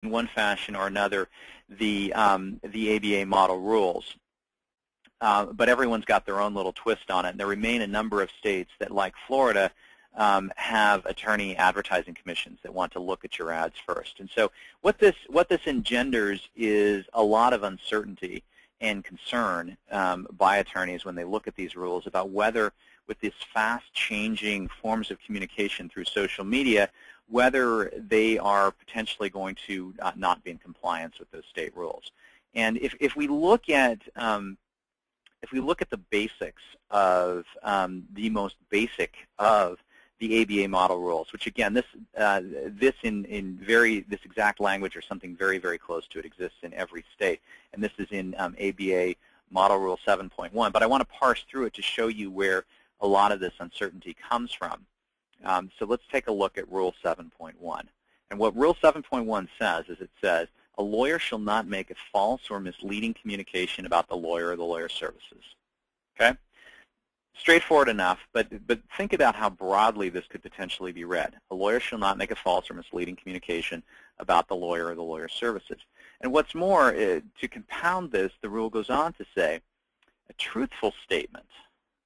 in one fashion or another the ABA model rules. But everyone's got their own little twist on it. And there remain a number of states that, like Florida, have attorney advertising commissions that want to look at your ads first. And so what this engenders is a lot of uncertainty and concern by attorneys when they look at these rules about whether, with this fast-changing forms of communication through social media, whether they are potentially going to not be in compliance with those state rules. And if we look at the basics of the most basic of the ABA model rules, which again, this exact language or something very, very close to it exists in every state, and this is in ABA Model Rule 7.1. But I want to parse through it to show you where a lot of this uncertainty comes from. So let's take a look at Rule 7.1. And what Rule 7.1 says is it says, a lawyer shall not make a false or misleading communication about the lawyer or the lawyer's services. Okay? Straightforward enough, but think about how broadly this could potentially be read. A lawyer shall not make a false or misleading communication about the lawyer or the lawyer's services. And what's more, to compound this, the rule goes on to say, a truthful statement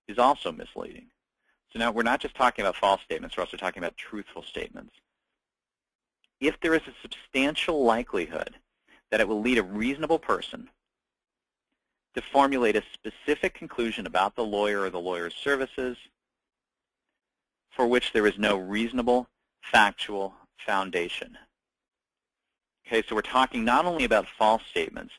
is also misleading. So now we're not just talking about false statements, we're also talking about truthful statements. If there is a substantial likelihood that it will lead a reasonable person to formulate a specific conclusion about the lawyer or the lawyer's services for which there is no reasonable factual foundation. Okay, so we're talking not only about false statements,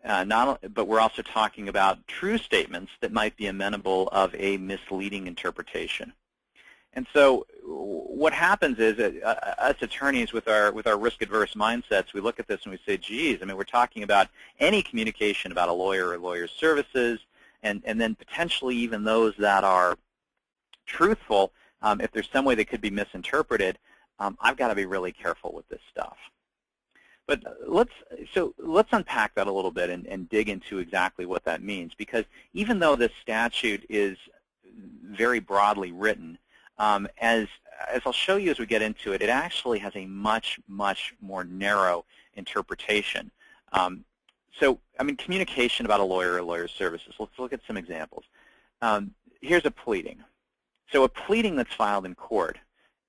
but we're also talking about true statements that might be amenable of a misleading interpretation. And so what happens is that us attorneys with our risk-averse mindsets, we look at this and we say, geez, I mean, we're talking about any communication about a lawyer or lawyer's services, and then potentially even those that are truthful, if there's some way they could be misinterpreted, I've got to be really careful with this stuff. But let's unpack that a little bit and dig into exactly what that means, because even though this statute is very broadly written, as I'll show you as we get into it, it actually has a much, much more narrow interpretation. So, I mean, communication about a lawyer or lawyer's services. Let's look at some examples. Here's a pleading. So a pleading that's filed in court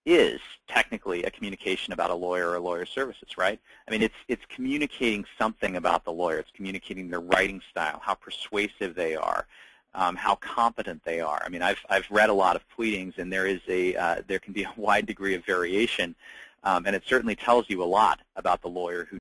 is technically a communication about a lawyer or lawyer's services, right? I mean, it's communicating something about the lawyer. It's communicating their writing style, how persuasive they are, how competent they are. I mean, I've read a lot of pleadings, and there can be a wide degree of variation, and it certainly tells you a lot about the lawyer who